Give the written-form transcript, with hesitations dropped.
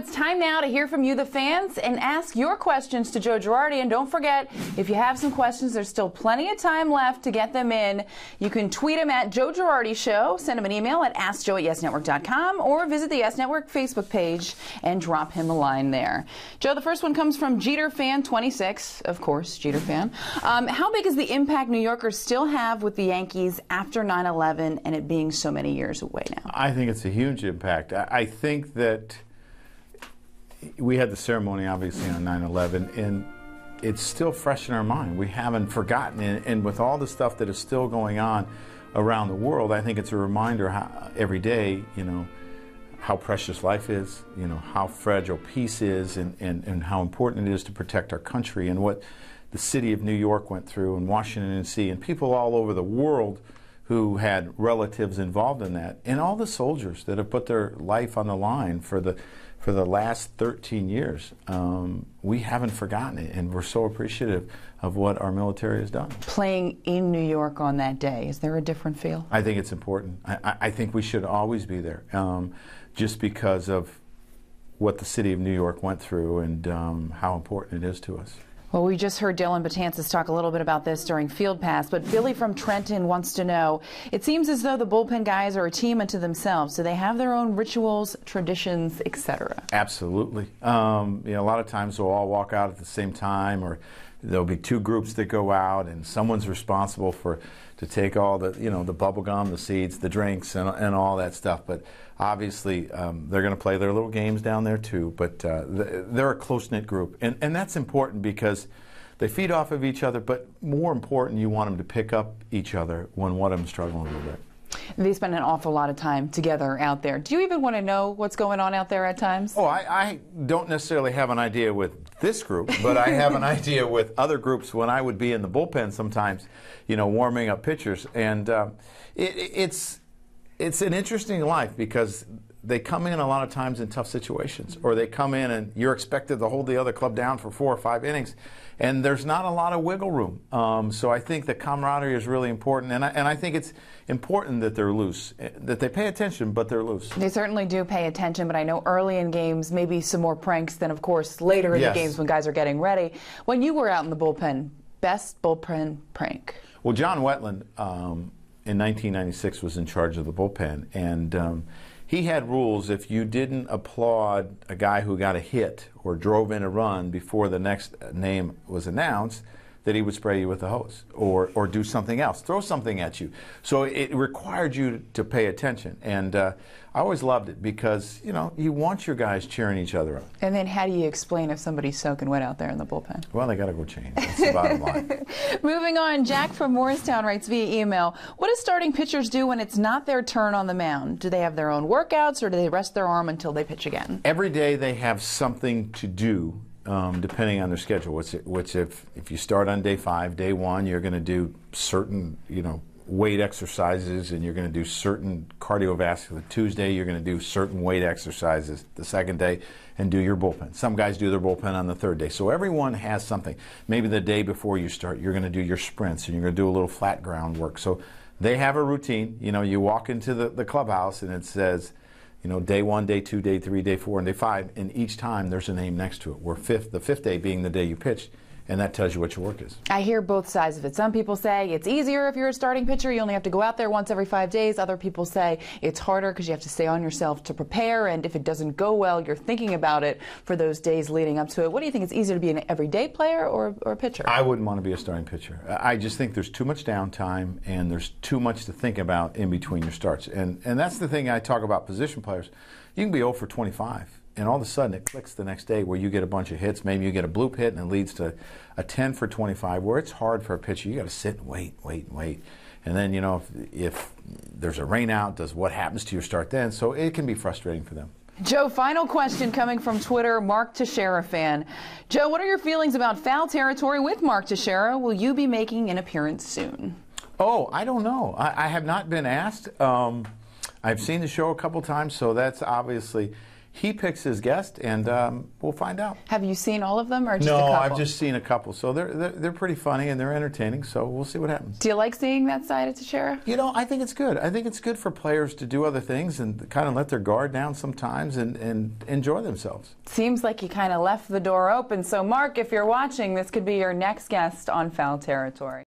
It's time now to hear from you, the fans, and ask your questions to Joe Girardi. And don't forget, if you have some questions, there's still plenty of time left to get them in. You can tweet him at Joe Girardi Show, send him an email at askjoe@yesnetwork.com, or visit the Yes Network Facebook page and drop him a line there. Joe, the first one comes from Jeter Fan 26, of course, Jeter Fan. How big is the impact New Yorkers still have with the Yankees after 9/11 and it being so many years away now? I think it's a huge impact. I think that we had the ceremony, obviously, on 9/11, and it's still fresh in our mind. We haven't forgotten it, and with all the stuff that is still going on around the world, I think it's a reminder how, every day, how precious life is, how fragile peace is, and how important it is to protect our country, and what the city of New York went through, and Washington, D.C., and people all over the world who had relatives involved in that, and all the soldiers that have put their life on the line for the last 13 years. We haven't forgotten it, and we're so appreciative of what our military has done. Playing in New York on that day, is there a different feel? I think it's important. I think we should always be there, just because of what the city of New York went through and how important it is to us. Well, we just heard Dylan Betances talk a little bit about this during Field Pass, but Billy from Trenton wants to know, it seems as though the bullpen guys are a team unto themselves. Do they have their own rituals, traditions, etc.? Absolutely. A lot of times they'll all walk out at the same time, or there'll be two groups that go out, and someone's responsible to take all the, the bubble gum, the seeds, the drinks, and all that stuff. But obviously, they're going to play their little games down there too. But they're a close-knit group, and that's important because they feed off of each other. But more important, you want them to pick up each other when one of them's struggling a little bit. They spend an awful lot of time together out there. Do you even want to know what's going on out there at times? Oh, I don't necessarily have an idea with this group, but I have an idea with other groups when I would be in the bullpen sometimes, warming up pitchers. And it's an interesting life because they come in a lot of times in tough situations, or they come in and you're expected to hold the other club down for 4 or 5 innings, and there's not a lot of wiggle room. So I think the camaraderie is really important, and I think it's important that they're loose, that they pay attention, but they're loose. They certainly do pay attention, but I know early in games, maybe some more pranks than, of course, later in the games when guys are getting ready. When you were out in the bullpen, best bullpen prank? Well, John Wetland in 1996 was in charge of the bullpen, and he had rules. If you didn't applaud a guy who got a hit or drove in a run before the next name was announced, that he would spray you with the hose or do something else, throw something at you. So it required you to pay attention. And I always loved it because, you want your guys cheering each other up. And then how do you explain if somebody's soaking wet out there in the bullpen? Well, they got to go change. That's the bottom line. Moving on, Jack from Morristown writes via email, what do starting pitchers do when it's not their turn on the mound? Do they have their own workouts, or do they rest their arm until they pitch again? Every day they have something to do. Depending on their schedule, which if you start on day 5, day 1, you're going to do certain, weight exercises, and you're going to do certain cardiovascular. Tuesday, you're going to do certain weight exercises the second day and do your bullpen. Some guys do their bullpen on the third day. So everyone has something. Maybe the day before you start, you're going to do your sprints, and you're going to do a little flat ground work. So they have a routine. You walk into the clubhouse, and it says, day 1, day 2, day 3, day 4, and day 5, and each time there's a name next to it. Where the fifth day being the day you pitched, and that tells you what your work is. I hear both sides of it. Some people say it's easier if you're a starting pitcher. You only have to go out there once every 5 days. Other people say it's harder because you have to stay on yourself to prepare, and if it doesn't go well, you're thinking about it for those days leading up to it. What do you think? It's easier to be an everyday player or a pitcher? I wouldn't want to be a starting pitcher. I just think there's too much downtime, and there's too much to think about in between your starts. And that's the thing I talk about position players. You can be 0 for 25. And all of a sudden it clicks the next day where you get a bunch of hits. Maybe you get a bloop hit and it leads to a 10 for 25 where it's hard for a pitcher. You got to sit and wait. And then, if there's a rain out, what happens to your start then? So it can be frustrating for them. Joe, final question coming from Twitter, Mark Teixeira fan. Joe, what are your feelings about foul territory with Mark Teixeira? Will you be making an appearance soon? Oh, I don't know. I have not been asked. I've seen the show a couple times, so that's obviously he picks his guest, and we'll find out. Have you seen all of them, or just no, a couple? I've just seen a couple. So they're pretty funny and they're entertaining. So we'll see what happens. Do you like seeing that side of Teixeira? You know, I think it's good. I think it's good for players to do other things and kind of let their guard down sometimes and enjoy themselves. Seems like you kind of left the door open. So, Mark, if you're watching, this could be your next guest on Foul Territory.